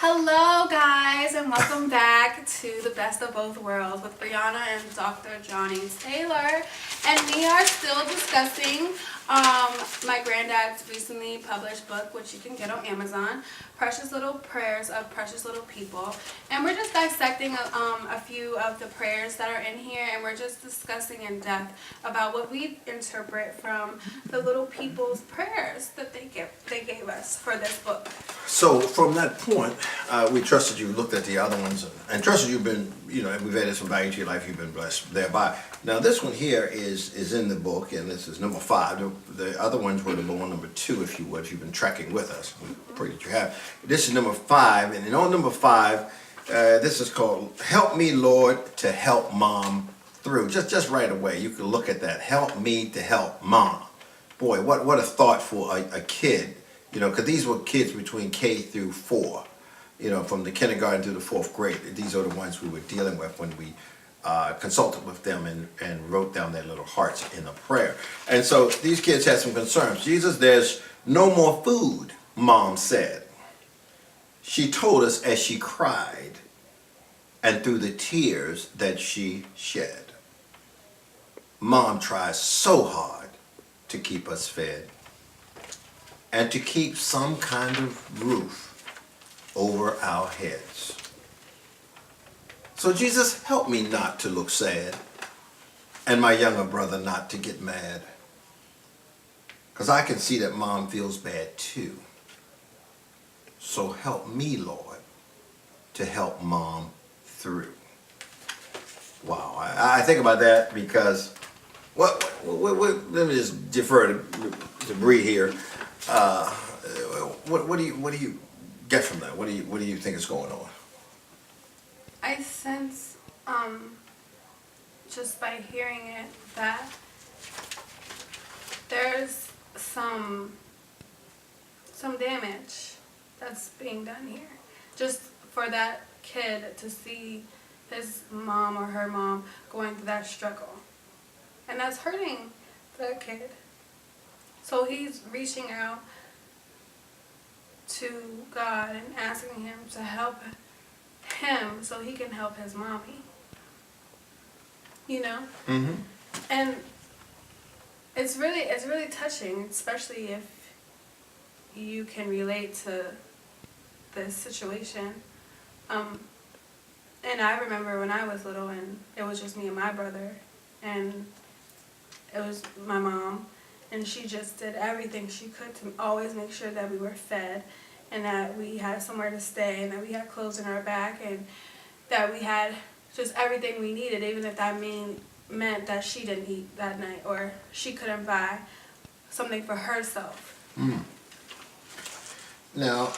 Hello guys, and welcome back to The Best of Both Worlds with Brianna and Dr. Johnnie Taylor. And we are still discussing my granddad's recently published book, which you can get on Amazon, Precious Little Prayers of Precious Little People. And we're just dissecting a few of the prayers that are in here, and we're just discussing in depth about what we interpret from the little people's prayers that they gave us for this book. So from that point, we trusted you looked at the other ones and trusted you've been, and we've added some value to your life. You've been blessed thereby. Now this one here is in the book, and this is number 5. The other ones were number 2, if you would, if you've been tracking with us. We pray that you have. This is number 5, and on number 5, this is called "Help Me, Lord, to Help Mom Through." Just right away, you can look at that. Help me to help mom. Boy, what a thought for a kid. Because these were kids between K through 4, from the kindergarten to the 4th grade. These are the ones we were dealing with when we consulted with them and wrote down their little hearts in a prayer. And so these kids had some concerns. Jesus, there's no more food, Mom said. She told us as she cried and through the tears that she shed. Mom tries so hard to keep us fed and to keep some kind of roof over our heads. So Jesus, help me not to look sad, and my younger brother not to get mad, because I can see that Mom feels bad too. So help me, Lord, to help Mom through. Wow, I think about that because, let me just defer to Bree here. What do you get from that? What do you think is going on? I sense, just by hearing it, that there's some damage that's being done here. Just for that kid to see his mom or her mom going through that struggle. And that's hurting the kid. So he's reaching out to God and asking him to help him so he can help his mommy. Mm-hmm. And it's really touching, especially if you can relate to this situation. And I remember when I was little and it was just me and my brother, and it was my mom, and she just did everything she could to always make sure that we were fed and that we had somewhere to stay and that we had clothes in our back and that we had just everything we needed, even if that meant that she didn't eat that night or she couldn't buy something for herself. Mm. Now,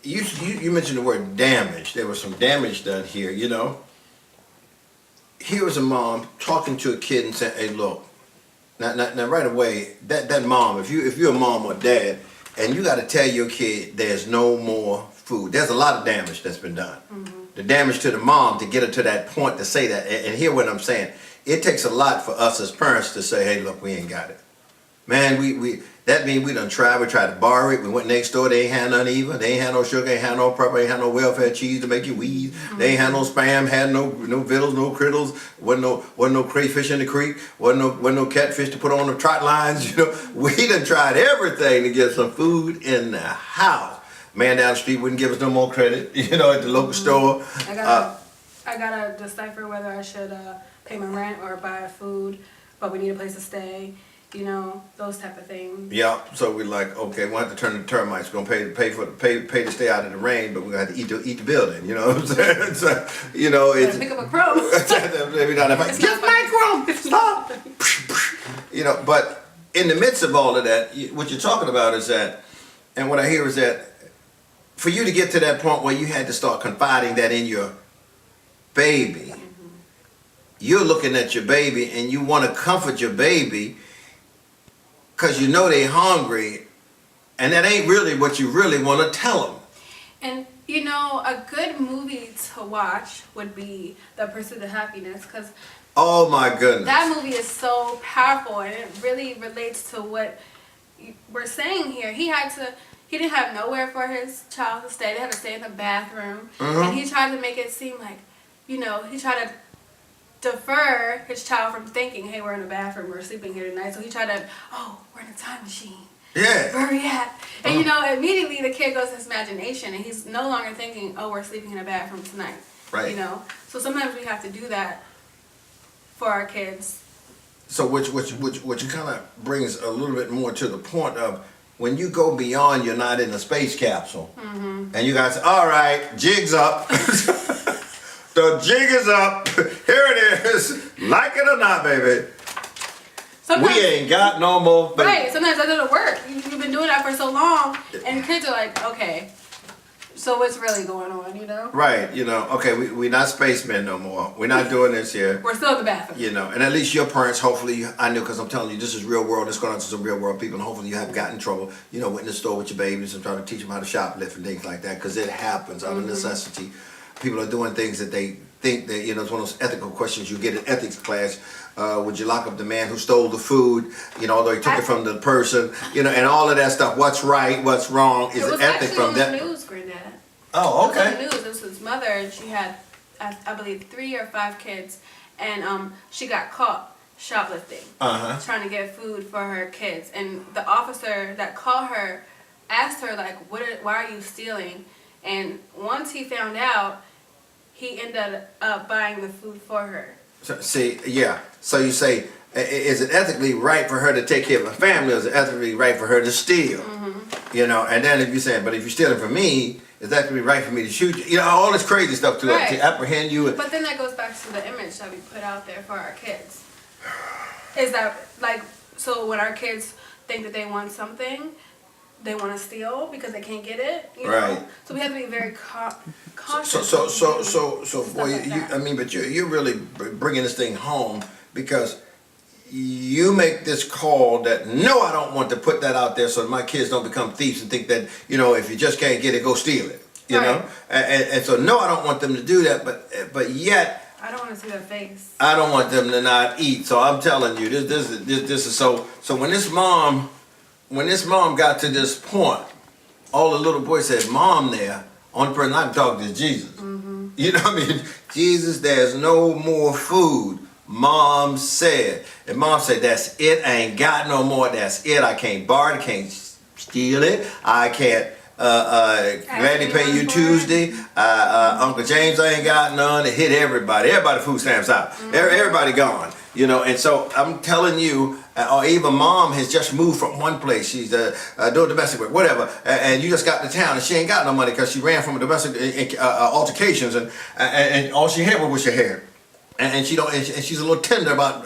you mentioned the word damage. There was some damage done here, Here was a mom talking to a kid and saying, hey, look, now right away, that mom, if you're a mom or dad, and you got to tell your kid there's no more food, there's a lot of damage that's been done. Mm-hmm. The damage to the mom to get her to that point to say that, and hear what I'm saying. It takes a lot for us as parents to say, hey, look, we ain't got it. Man, that means we done tried. We tried to borrow it. We went next door. They ain't had none either. They ain't had no sugar, ain't had no pepper, ain't had no welfare cheese to make you wheeze. Mm-hmm. They ain't had no spam, had no vittles, no crittles. Wasn't no crayfish in the creek. Wasn't no catfish to put on the trot lines. We done tried everything to get some food in the house. Man down the street wouldn't give us no more credit. At the local store. I gotta decipher whether I should pay my rent or buy food, but we need a place to stay. Those type of things. Yeah, so we're like, okay, we'll have to turn the termites. We're gonna pay to stay out of the rain, but we're gonna have to eat the building. You know what I'm saying? So, it's pick up a crumb. Maybe not. Get my crumb. Stop. But in the midst of all of that, what you're talking about is that, and what I hear is that, for you to get to that point where you had to start confiding that in your baby, mm-hmm. You're looking at your baby and you want to comfort your baby. Because they're hungry, and that ain't really what you really want to tell them. And, a good movie to watch would be The Pursuit of Happiness, because oh my goodness, that movie is so powerful, and it really relates to what we're saying here. He he didn't have nowhere for his child to stay. They had to stay in the bathroom. And he tried to make it seem like, he tried to defer his child from thinking, hey, we're in the bathroom, we're sleeping here tonight. So he tried to, oh, we're in a time machine. Yeah. Where are we at? And immediately the kid goes to his imagination and he's no longer thinking, oh, we're sleeping in a bathroom tonight. Right. So sometimes we have to do that for our kids. So which kind of brings a little bit more to the point of when you go beyond, you're not in a space capsule, and you guys say, all right, jig's up. The jig is up. Here it is. Like it or not, baby. Sometimes, we ain't got no more baby. Right. Sometimes that doesn't work. You've been doing that for so long, and kids are like, okay, so what's really going on, Right. Okay, we're not spacemen no more. We're not doing this here. We're still in the bathroom. And at least your parents, hopefully, I knew, because I'm telling you, this is real world. It's going on to some real world people, and hopefully you haven't gotten in trouble, went in the store with your babies and trying to teach them how to shoplift and things like that, because it happens out of necessity. People are doing things that they think that, it's one of those ethical questions you get in ethics class. Would you lock up the man who stole the food, although he took it from the person, and all of that stuff. What's right, what's wrong, is an ethic from that. It was actually on the news, Granddad. Oh, okay. It was on the news. It was his mother, and she had, I believe, 3 or 5 kids, and she got caught shoplifting, trying to get food for her kids. And the officer that caught her asked her, like, why are you stealing? And once he found out, he ended up buying the food for her. So, see, yeah. So you say, is it ethically right for her to take care of her family, or is it ethically right for her to steal? And then if you're saying, but if you're stealing from me, is that ethically right for me to shoot you? All this crazy stuff to apprehend you. But then that goes back to the image that we put out there for our kids. Is that, like, so when our kids think that they want something, they want to steal because they can't get it, Right. So we have to be very cautious. So boy, but you're really bringing this thing home, because you make this call that, no, I don't want to put that out there so my kids don't become thieves and think that, if you just can't get it, go steal it, and so, no, I don't want them to do that, but yet, I don't want to see their face. I don't want them to not eat. So I'm telling you, this is so when this mom got to this point, all the little boys said, Mom, there, only person I can talk to is Jesus. You know what I mean? Jesus, there's no more food. Mom said. And Mom said, that's it. I ain't got no more. That's it. I can't borrow it. I can't steal it. I can't gladly pay you Tuesday. Uncle James, I ain't got none. It hit everybody. Everybody food stamps out. Everybody gone. And so I'm telling you, or even Mom has just moved from one place. She's doing domestic work, whatever, and you just got to town and she ain't got no money because she ran from domestic altercations, and all she had was your hair. And she don't. And she's a little tender about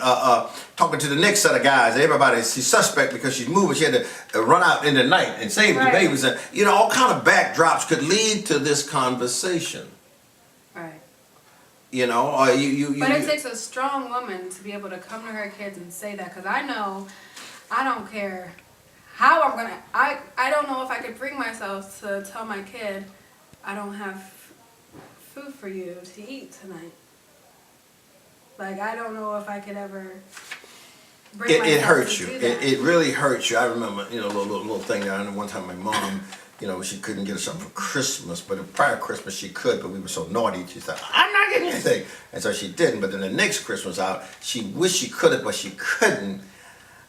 talking to the next set of guys. And everybody, she's suspect because she's moving. She had to run out in the night and save the babies. And all kind of backdrops could lead to this conversation. Right. Or you. But it takes a strong woman to be able to come to her kids and say that, because I know, I don't care how I'm gonna. I don't know if I could bring myself to tell my kid, I don't have food for you to eat tonight. Like, I don't know if I could ever bring myself it hurts to you. do that. It really hurts you. I remember, little thing that I know one time my mom, she couldn't get us something for Christmas, but the prior Christmas she could, but we were so naughty. She said, I'm not getting anything. And so she didn't, but then the next Christmas out, she wished she could have, but she couldn't.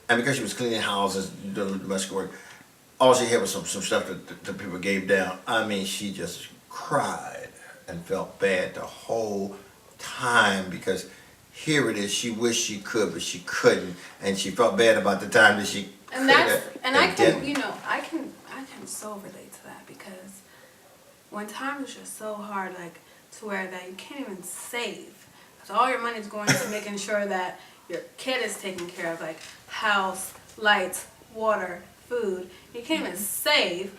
And because she was cleaning houses, doing domestic work, all she had was some stuff that the people gave down. I mean, she just cried and felt bad the whole time, because here it is, she wished she could, but she couldn't, and she felt bad about the time that she and I can so relate to that, because when times are just so hard, like, to where that you can't even save, because all your money is going to making sure that your kid is taken care of, like house, lights, water, food. You can't even save,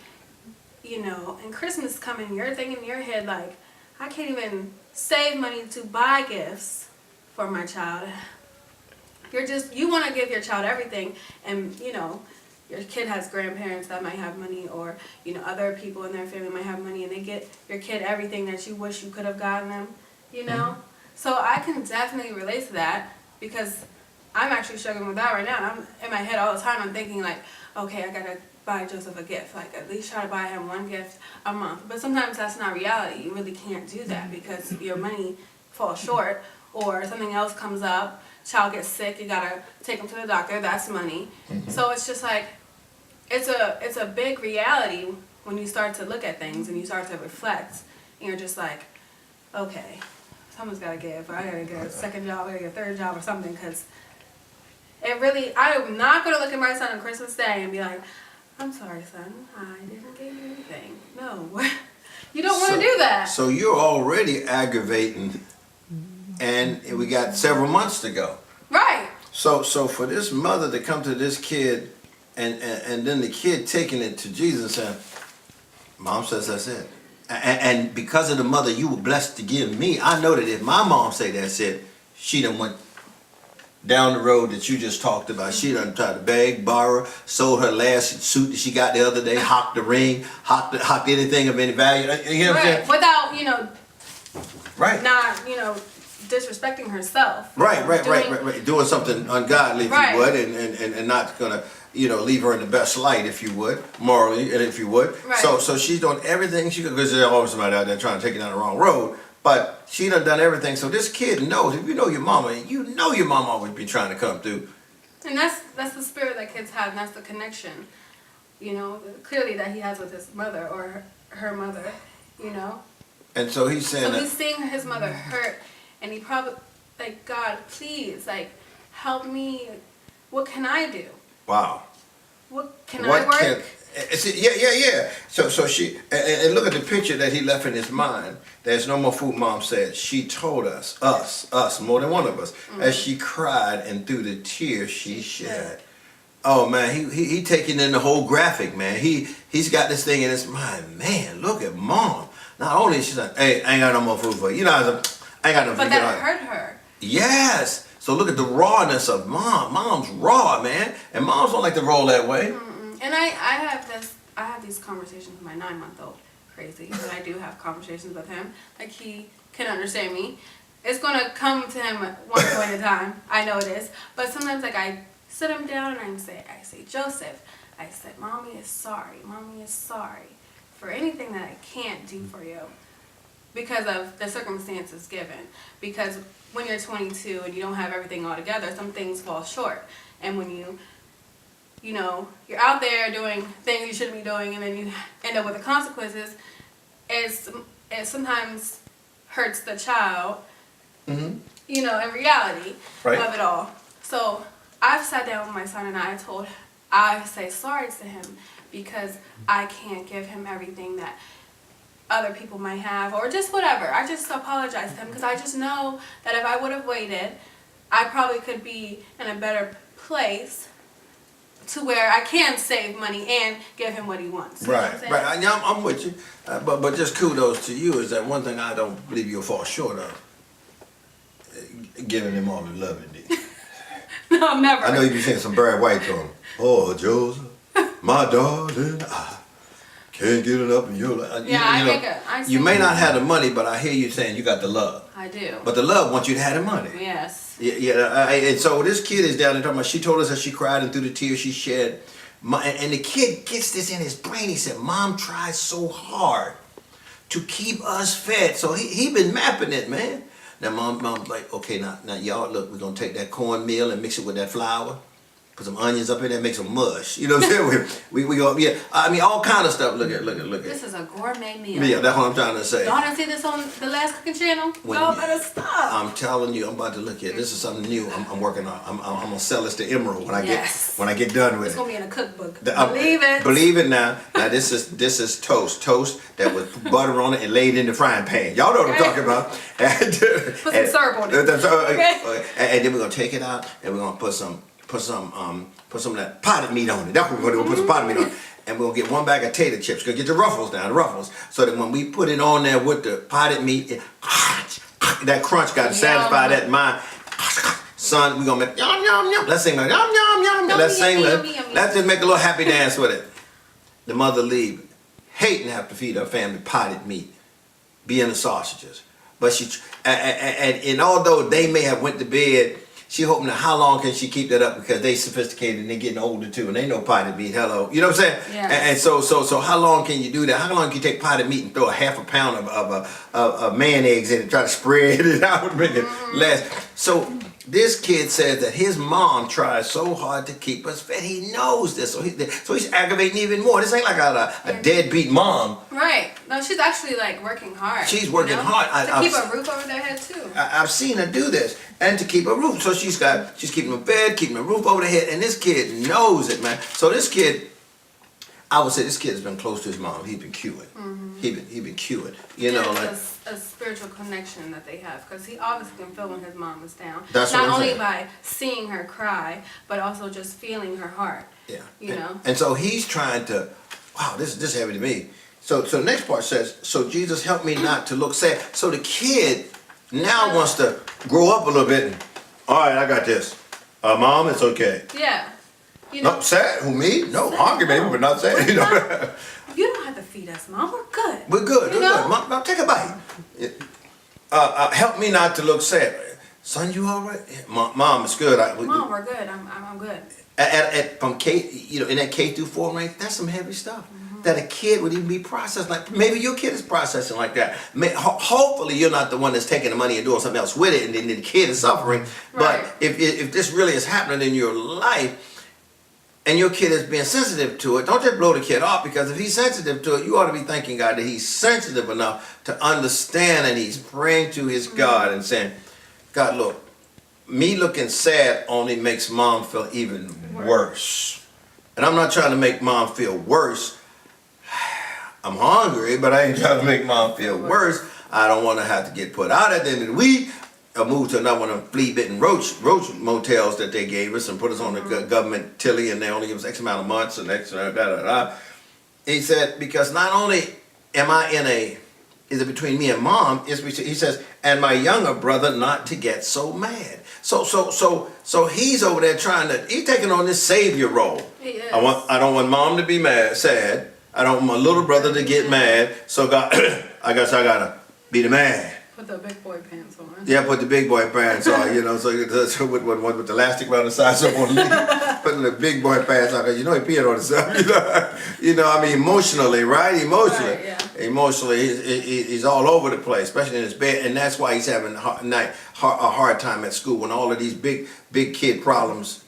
and Christmas coming, you're thinking in your head, like, I can't even save money to buy gifts for my child. You want to give your child everything, and your kid has grandparents that might have money, or other people in their family might have money, and they get your kid everything that you wish you could have gotten them. So I can definitely relate to that, because I'm actually struggling with that right now. And I'm in my head all the time. I'm thinking, like, okay, I gotta buy Joseph a gift. Like, at least try to buy him one gift a month. But sometimes that's not reality. You really can't do that because your money falls short, or something else comes up, child gets sick, you gotta take him to the doctor, that's money. So it's just like, it's a big reality when you start to look at things and you start to reflect, and you're just like, okay, someone's gotta give, or I gotta get a second job, I gotta get a third job or something, because it really, I'm not gonna look at my son on Christmas Day and be like, I'm sorry, son, I didn't give you anything. No, you don't want to do that. So you're already aggravating, and we got several months to go. Right. So for this mother to come to this kid, and then the kid taking it to Jesus and saying, Mom says that's it. And because of the mother you were blessed to give me, I know that if my mom say that's it, she done went down the road that you just talked about. She done tried to beg, borrow, sold her last suit that she got the other day, hocked the ring, hocked anything of any value. You know what I'm saying? Without, right. not, disrespecting herself. Right. Doing something ungodly, if you would, and not gonna, leave her in the best light, if you would, morally, and if you would. Right. So she's doing everything she could, because there's always somebody out there trying to take you down the wrong road. But she done everything. So this kid knows, if you know your mama, your mama always be trying to come through. And that's the spirit that kids have, and that's the connection, clearly that he has with his mother or her mother, And so he's saying he's seeing his mother hurt, and he probably, like, God, please, like, help me. What can I do? Wow. What can I work? Yeah. So she, and look at the picture that he left in his mind. There's no more food, Mom said. She told us, more than one of us, as she cried and through the tears she shed. Oh man, he taking in the whole graphic, man. He's got this thing in his mind. Man, look at Mom. Not only is she like, hey, I ain't got no more food for you. I ain't got no food. But that hurt her. Yes. So look at the rawness of Mom. Mom's raw, man. And moms don't like to roll that way. And I have these conversations with my 9-month-old. Crazy, but I do have conversations with him. Like, he can understand me. It's gonna come to him at one point in time. I know it is. But sometimes, like, I sit him down and I say, Joseph, I said, Mommy is sorry. Mommy is sorry for anything that I can't do for you because of the circumstances given. Because when you're 22 and you don't have everything all together, some things fall short. And when you're out there doing things you shouldn't be doing, and then you end up with the consequences, it sometimes hurts the child, in reality of it all. So I've sat down with my son and I say sorry to him because I can't give him everything that other people might have, or just whatever. I just apologize to him because I just know that if I would have waited, I probably could be in a better place to where I can save money and give him what he wants. Right. I'm with you. But just kudos to you is that one thing I don't believe you'll fall short of. Giving him all the love and need. No, never. I know you be saying some Barry White to him. Oh, Joseph, my darling, I can't get it up in your life. You may not have the money, but I hear you saying you got the love. I do. But the love wants you to have the money. Yes. And so this kid is down there talking about, she told us that she cried and through the tears she shed. And the kid gets this in his brain. He said, Mom tried so hard to keep us fed. So he been mapping it, man. Now mom's like, okay, now y'all, look, we're going to take that cornmeal and mix it with that flour. Put some onions up in there, make some mush. You know what I'm saying? We go, I mean, all kind of stuff. Look at. This is a gourmet meal. Yeah, that's what I'm trying to say. Y'all didn't see this on the last cooking channel? Y'all better stop. I'm telling you, I'm about to look at. This is something new. I'm working on. I'm gonna sell this to Emerald when I get done with it. It's gonna be in a cookbook. Believe it. Believe it now. Now this is toast that was butter on it and laid in the frying pan. Y'all know what I'm talking about. Put some syrup on it. Okay. And then we're gonna take it out and we're gonna put some of that potted meat on it. That's what we're gonna do. We'll put some potted meat on it. And we'll get one bag of tater chips. Gonna get the ruffles now, so that when we put it on there with the potted meat, that crunch got to satisfy that mind. Son, we're gonna make yum yum yum. Let's sing like yum yum yum yum. Let's sing. Let's just make a little happy dance with it. The mother leave, hating to have to feed her family potted meat, being the sausages. But she and although they may have went to bed, she hoping that how long can she keep that up because they sophisticated and they getting older too and they know potted meat. Hello, you know what I'm saying? Yeah. And so how long can you do that? How long can you take potted meat and throw a half a pound of man eggs in it and try to spread it out and make it last? So this kid says that his mom tries so hard to keep us fed. He knows this, so he's aggravating even more. This ain't like a deadbeat mom. Right. No, she's actually like working hard. She's working hard. To keep a roof over their head too. I've seen her do this, and to keep a roof. So she's keeping them fed, keeping a roof over their head, and this kid knows it, man. So this kid, I would say this kid has been close to his mom. He's been cueing. He been cueing. You know, like a spiritual connection that they have, because he obviously can feel when his mom is down. That's not what I'm only saying. by seeing her cry, but also just feeling her heart. Yeah. You know. And so he's trying to. Wow, this is heavy to me. So the next part says, so Jesus help me not to look sad. So the kid now wants to grow up a little bit. And, all right, I got this. Mom, it's okay. Yeah. You know, No, sad? Who, me? No, hungry maybe, but not sad. You know. You don't have to feed us, Mom. We're good. We're good. You We're know? good. Mom, take a bite. Help me not to look sad. Son, you all right? Mom, it's good. Mom, we're good. I'm good. From K, in that K through 4 range, that's some heavy stuff. That a kid would even be processed like, maybe your kid is processing like that. Hopefully you're not the one that's taking the money and doing something else with it, and then the kid is suffering. Right. But if this really is happening in your life, and your kid is being sensitive to it, don't just blow the kid off, because if he's sensitive to it, you ought to be thanking God that he's sensitive enough to understand, and he's praying to his God and saying, God, look, me looking sad only makes Mom feel even worse. And I'm not trying to make Mom feel worse. I'm hungry, but I ain't trying to make Mom feel worse. I don't want to have to get put out at the end of the week or move to another one of them flea-bitten roach motels that they gave us and put us on the government tilly, and they only give us X amount of months and X da. He said, because not only am I is it between me and Mom, he says, and my younger brother not to get so mad. So he's over there he's taking on this savior role. He is. I don't want Mom to be sad. I don't want my little brother to get mad. So God, I guess I gotta be the man. Put the big boy pants on. Yeah, put the big boy pants on, so with the elastic around the side, so on putting the big boy pants on, because he peeing on himself, I mean, emotionally, right? Emotionally. Right, yeah. Emotionally, he's all over the place, especially in his bed, and that's why he's having a hard time at school when all of these big kid problems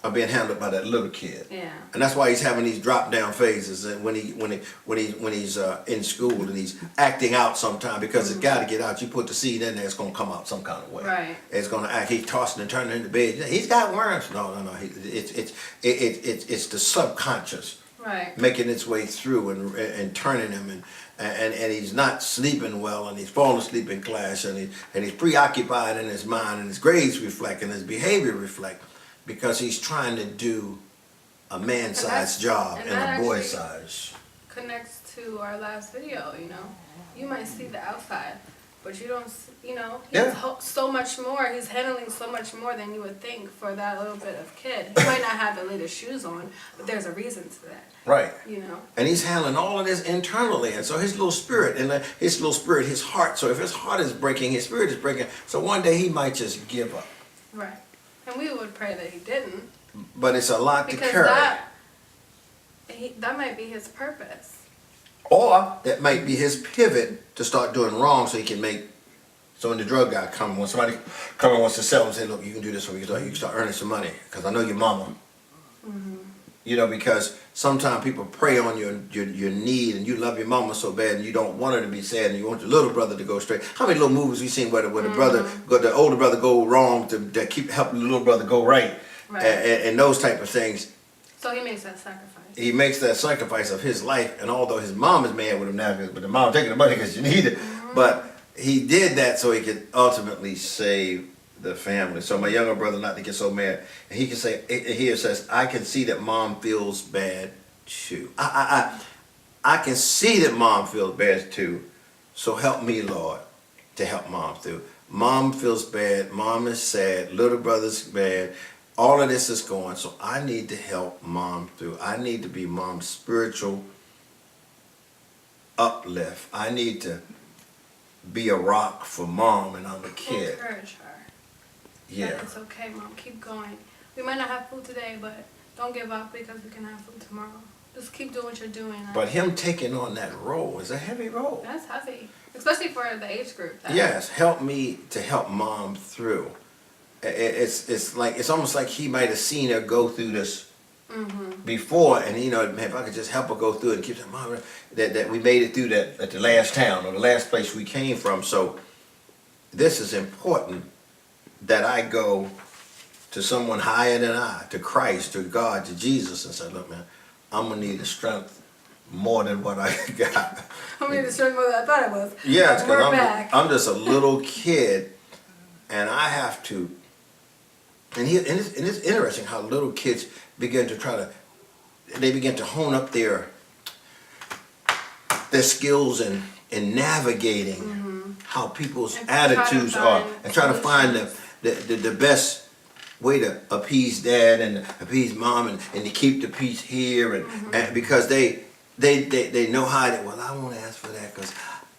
are being handled by that little kid. Yeah. And that's why he's having these drop down phases when he's in school, and he's acting out sometime, because it's got to get out. You put the seed in there, it's gonna come out some kind of way. Right. It's gonna act. He's tossing and turning in the bed. He's got worms. No. It's the subconscious. Right. Making its way through and turning him, and he's not sleeping well, and he's falling asleep in class, and he's preoccupied in his mind, and his grades reflect and his behavior reflect, because he's trying to do a man-sized job and a boy-sized. Connects to our last video. You might see the outside, but you don't. He's so much more. He's handling so much more than you would think for that little bit of kid. He might not have the latest shoes on, but there's a reason to that. Right. And he's handling all of this internally, and so his little spirit, his heart. So if his heart is breaking, his spirit is breaking. So one day he might just give up. Right. And we would pray that he didn't. But it's a lot to carry. That might be his purpose. Or that might be his pivot to start doing wrong, so he can make. So when the drug guy comes, when somebody comes and wants to sell him, say, look, you can do this, so you can start earning some money, because I know your mama. Because sometimes people prey on your need, and you love your mama so bad, and you don't want her to be sad, and you want your little brother to go straight. How many little movies we seen where the older brother go wrong to keep helping the little brother go right. And those type of things. So he makes that sacrifice. He makes that sacrifice of his life, and although his mom is mad with him now, but the mom taking the money because you need it, but he did that so he could ultimately save the family. So my younger brother not to get so mad, and he can say, here it says, I can see that Mom feels bad too. I can see that Mom feels bad too. So help me, Lord, to help Mom through. Mom feels bad. Mom is sad. Little brother's bad. All of this is going. So I need to help Mom through. I need to be Mom's spiritual uplift. I need to be a rock for Mom, and I'm a kid. Encourage her. Yeah. That it's okay, Mom. Keep going. We might not have food today, but don't give up because we can have food tomorrow. Just keep doing what you're doing. But him taking on that role is a heavy role. That's heavy, especially for the age group. Yes, help me to help Mom through. It's almost like he might have seen her go through this before, and man, if I could just help her go through it and keep saying, Mom, that we made it through that at the last town or the last place we came from. So this is important that I go to someone higher than I, to Christ, to God, to Jesus, and say, look, man, I'm gonna need the strength more than what I got. I'm gonna need the strength more than I thought it was. Yeah, because I'm I'm just a little kid, and I have to. And it's interesting how little kids begin to hone up their skills in navigating how people's attitudes are, and try to find the best way to appease Dad and appease Mom and to keep the peace here, and because they know how to. Well, I won't ask for that because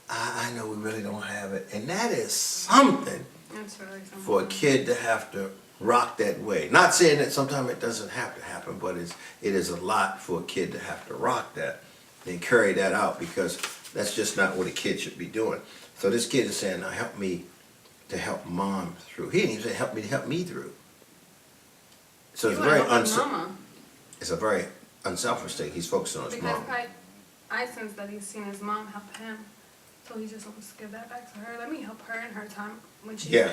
I know we really don't have it, and that is something. That's really something For a kid to have to rock that way. Not saying that sometimes it doesn't have to happen, but it is a lot for a kid to have to rock that and carry that out, because that's just not what a kid should be doing. So this kid is saying, now help me to help Mom through. He didn't even say help me to help me through. So it's it's a very unselfish thing. He's focusing on his mom. Because I sense that he's seen his mom help him, so he just wants to give that back to her. Let me help her in her time when she's down.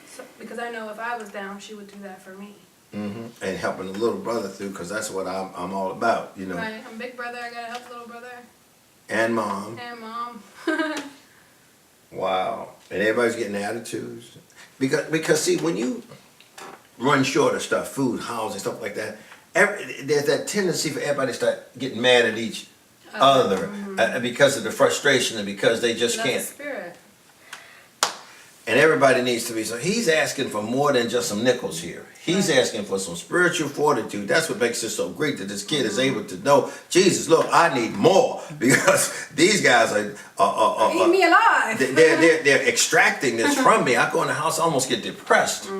So, because I know if I was down, she would do that for me. And helping the little brother through, because that's what I'm all about, Right, I'm big brother, I gotta help little brother. And Mom. And Mom. Wow. And everybody's getting attitudes. Because see, when you run short of stuff, food, housing, stuff like that, there's that tendency for everybody to start getting mad at each other because of the frustration and because they just can't. That's the spirit. And everybody needs to be, so he's asking for more than just some nickels here. He's asking for some spiritual fortitude. That's what makes it so great, that this kid is able to know, Jesus, look, I need more, because these guys are eat me alive. They're extracting this from me. I go in the house, I almost get depressed.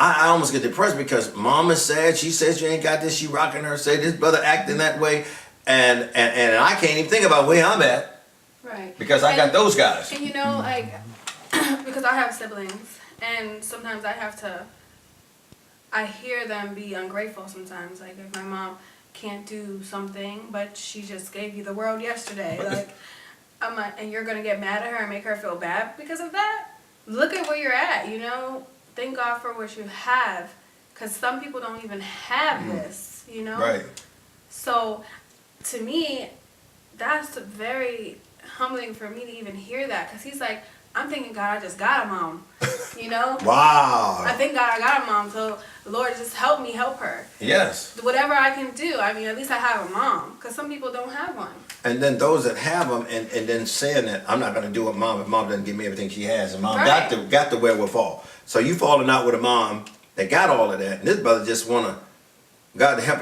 I almost get depressed because Mom is sad. She says you ain't got this. She rocking her. Say this brother acting that way, and I can't even think about where I'm at. Right. Because I got those guys. And because I have siblings, and sometimes I hear them be ungrateful sometimes. Like if my mom can't do something, but she just gave you the world yesterday. Like, I'm like, and you're gonna get mad at her and make her feel bad because of that? Look at where you're at, Thank God for what you have, because some people don't even have this, Right. So, to me, that's very humbling for me to even hear that, because he's like, I'm thanking God I just got a mom, Wow. I thank God I got a mom, so Lord, just help me help her. Yes. Whatever I can do, at least I have a mom, because some people don't have one. And then those that have them, and then saying that, I'm not going to do what Mom, if Mom doesn't give me everything she has, and Mom got the wherewithal. So you falling out with a mom that got all of that, and this brother just want God to help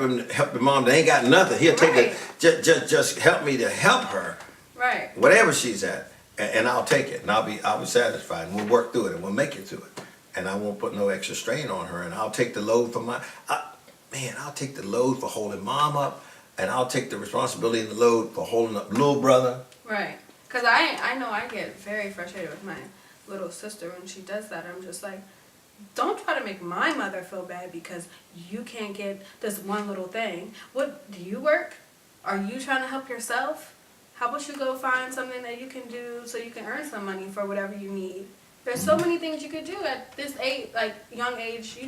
the mom that ain't got nothing. He'll take it, just help me to help her. Right. Whatever she's at, and I'll take it, and I'll be satisfied, and we'll work through it, and we'll make it through it, and I won't put no extra strain on her, and I'll take the load for I'll take the load for holding Mom up, and I'll take the responsibility and the load for holding up little brother. Right. Because I know I get very frustrated with my little sister when she does that. I'm just like, don't try to make my mother feel bad because you can't get this one little thing. What, do you work? Are you trying to help yourself? How about you go find something that you can do so you can earn some money for whatever you need? There's so many things you could do at this age, young age,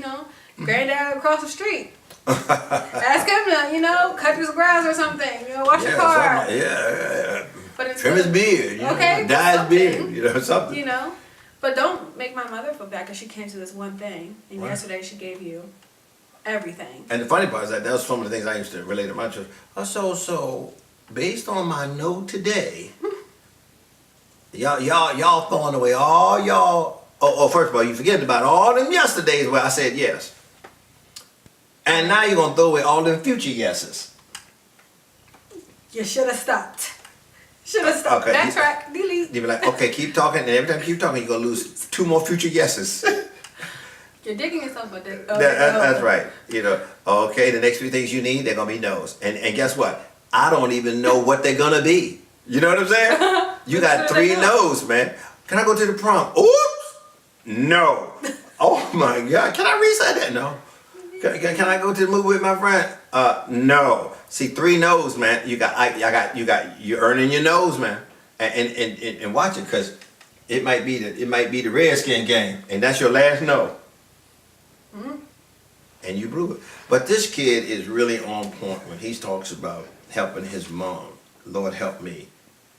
Granddad across the street. Ask him to, cut his grass or something, wash your car. But trim his beard, dye his beard, something. But don't make my mother feel bad because she can't do this one thing, and yesterday she gave you everything. And the funny part is that was some of the things I used to relate to my church. So based on my note today, y'all throwing away all y'all. Oh, first of all, you forgetting about all them yesterdays where I said yes, and now you're gonna throw away all them future yeses. You should have stopped. Should have stopped. Okay. Backtrack. Delete. You'd be like, okay, keep talking, and every time you keep talking, you're gonna lose 2 more future yeses. You're digging yourself a dick. That's right. You know, okay, the next 3 things you need, they're gonna be no's. And guess what? I don't even know what they're gonna be. You know what I'm saying? You got 3 no's, man. Can I go to the prom? Oops! No. Oh my God. Can I reset that? No. Can I go to the movie with my friend? No. See, 3 no's, man. You're earning your nose, man. And watch it, cause it might be the Redskin game, and that's your last no. Mm-hmm. And you blew it. But this kid is really on point when he talks about helping his mom. Lord help me.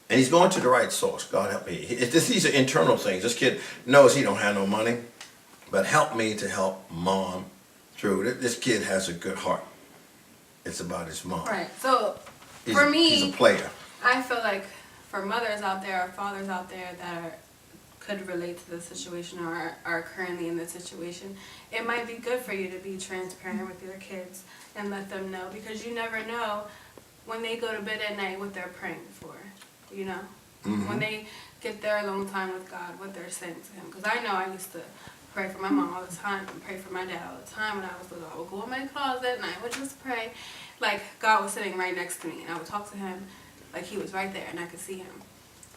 And he's going to the right source. God help me. These are internal things. This kid knows he don't have no money, but help me to help mom through. This kid has a good heart. It's about his mom. Right. So, for me, he's a player. I feel like for mothers out there or fathers out there that could relate to this situation or are currently in this situation, it might be good for you to be transparent with your kids and let them know, because you never know when they go to bed at night what they're praying for, you know? Mm-hmm. When they get their alone time with God, what they're saying to him. Because I know I used to pray for my mom all the time and pray for my dad all the time when I was little. I would go in my closet and I would just pray like God was sitting right next to me, and I would talk to him like he was right there and I could see him.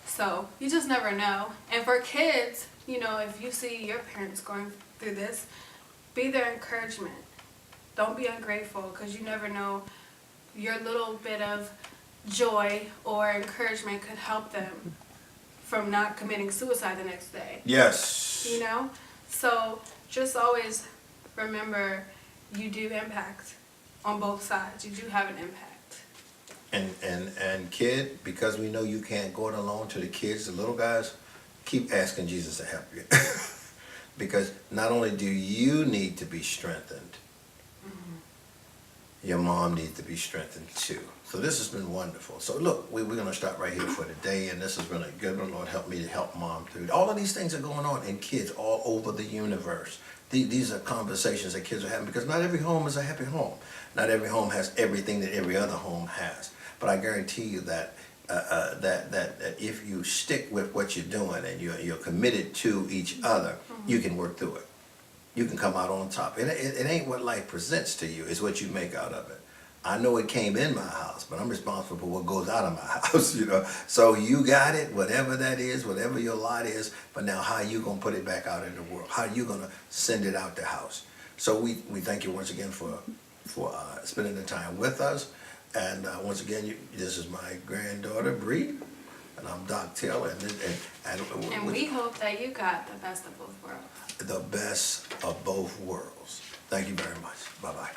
So you just never know. And for kids, you know, if you see your parents going through this, be their encouragement. Don't be ungrateful, because you never know, your little bit of joy or encouragement could help them from not committing suicide the next day. Yes. You know? So just always remember, you do impact on both sides. You do have an impact. And kid, because we know you can't go it alone, to the kids, the little guys, keep asking Jesus to help you. Because not only do you need to be strengthened, your mom needs to be strengthened too. So this has been wonderful. So look, we're going to stop right here for today, and this has been a good one. Lord, help me to help mom through. All of these things are going on in kids all over the universe. These are conversations that kids are having, because not every home is a happy home. Not every home has everything that every other home has. But I guarantee you that that if you stick with what you're doing and you're committed to each other, you can work through it. You can come out on top. It ain't what life presents to you, it's what you make out of it. I know it came in my house, but I'm responsible for what goes out of my house, you know. So you got it, whatever that is, whatever your lot is, but now how you going to put it back out in the world? How you going to send it out the house? So we thank you once again for spending the time with us. And once again, this is my granddaughter, Bree, and I'm Doc Taylor. And we hope that you got the best of both worlds. The best of both worlds. Thank you very much. Bye-bye.